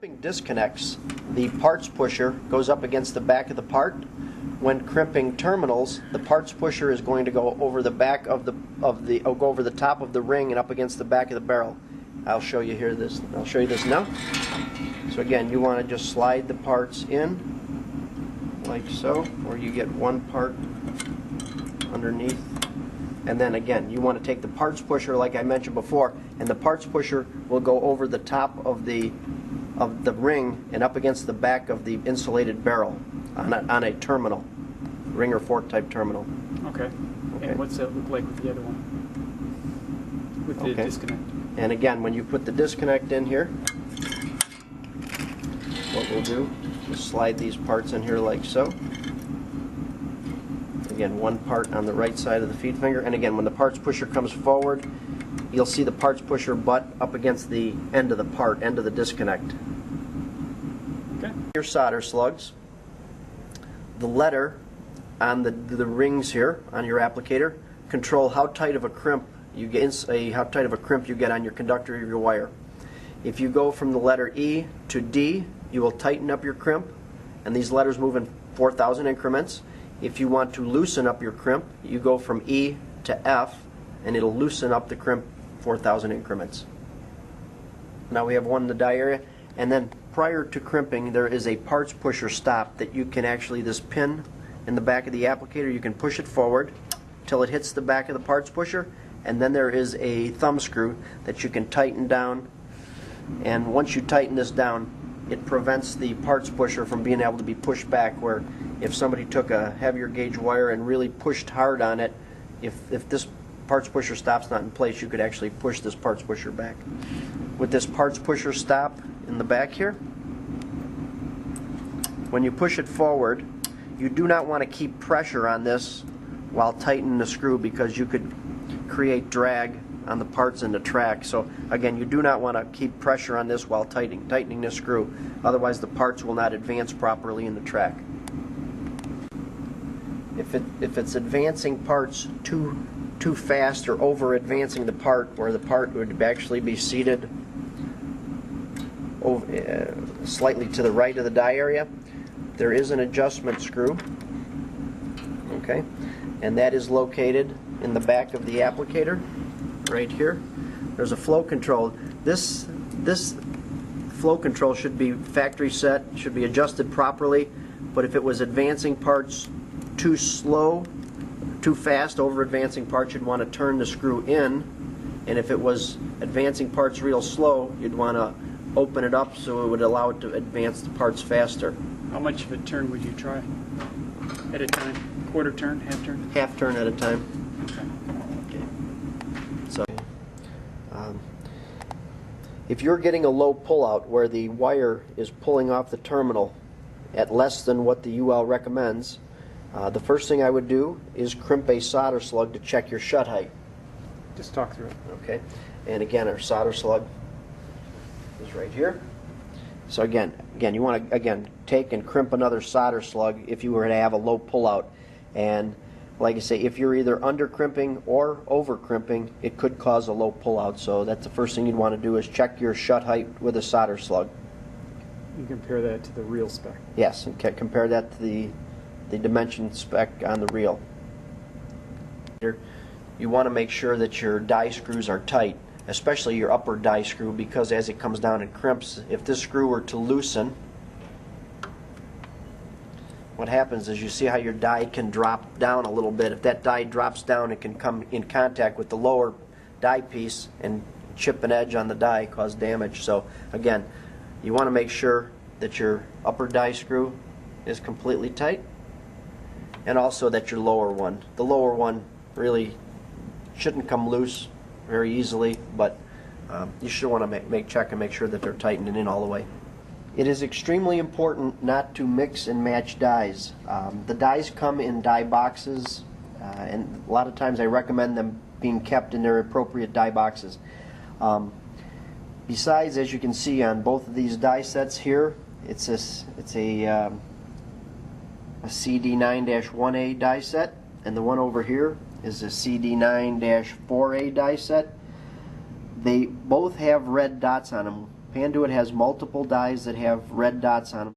Disconnects, the parts pusher goes up against the back of the part. When crimping terminals, the parts pusher is going to go over the back of the go over the top of the ring and up against the back of the barrel. I'll show you this now. So again, you want to just slide the parts in like so, or you get one part underneath. And then again, you want to take the parts pusher like I mentioned before, and the parts pusher will go over the top of the ring and up against the back of the insulated barrel on a terminal, ring or fork type terminal. Okay. And what's that look like with the other one? With the disconnect? And again, when you put the disconnect in here, what we'll do is slide these parts in here like so. Again, one part on the right side of the feed finger, and again, when the parts pusher comes forward, you'll see the parts pusher butt up against the end of the part, end of the disconnect. Okay. Your solder slugs, the letter on the rings here on your applicator control how tight of a crimp you get, how tight of a crimp you get on your conductor of your wire. If you go from the letter E to D, you will tighten up your crimp, and these letters move in 4,000 increments. If you want to loosen up your crimp, you go from E to F, and it'll loosen up the crimp 4,000 increments. Now we have one in the die area, and then prior to crimping there is a parts pusher stop that you can actually, this pin in the back of the applicator, you can push it forward till it hits the back of the parts pusher, and then there is a thumb screw that you can tighten down, and once you tighten this down, it prevents the parts pusher from being able to be pushed back, where if somebody took a heavier gauge wire and really pushed hard on it, if this parts pusher stop's not in place, you could actually push this parts pusher back. With this parts pusher stop in the back here, when you push it forward, you do not want to keep pressure on this while tightening the screw, because you could create drag on the parts in the track. So again, you do not want to keep pressure on this while tightening this screw, otherwise the parts will not advance properly in the track. If it's advancing parts too fast or over advancing the part, where the part would actually be seated over, slightly to the right of the die area, there is an adjustment screw, okay, and that is located in the back of the applicator right here. There's a flow control. This flow control should be factory set, should be adjusted properly, but if it was advancing parts too slow, too fast, over advancing parts, you'd want to turn the screw in, and if it was advancing parts real slow, you'd want to open it up so it would allow it to advance the parts faster. How much of a turn would you try at a time? Quarter turn, half turn? Half turn at a time. Okay. So, if you're getting a low pullout where the wire is pulling off the terminal at less than what the UL recommends, the first thing I would do is crimp a solder slug to check your shut height. Just talk through it. Okay, and again, our solder slug is right here. So again, you want to take and crimp another solder slug if you were to have a low pullout. And like I say, if you're either under crimping or over crimping, it could cause a low pullout. So that's the first thing you'd want to do, is check your shut height with a solder slug. You compare that to the real spec. Yes, and compare that to the dimension spec on the reel. You want to make sure that your die screws are tight, especially your upper die screw, because as it comes down and crimps, if this screw were to loosen, what happens is, you see how your die can drop down a little bit. If that die drops down, it can come in contact with the lower die piece and chip an edge on the die, cause damage. So again, you want to make sure that your upper die screw is completely tight, and also that the lower one really shouldn't come loose very easily, but you should want to check and make sure that they're tightened in all the way. It is extremely important not to mix and match dies. The dies come in die boxes, and a lot of times I recommend them being kept in their appropriate die boxes. Besides, as you can see on both of these die sets here, it's a CD9-1A die set, and the one over here is a CD9-4A die set. They both have red dots on them Panduit has multiple dies that have red dots on them.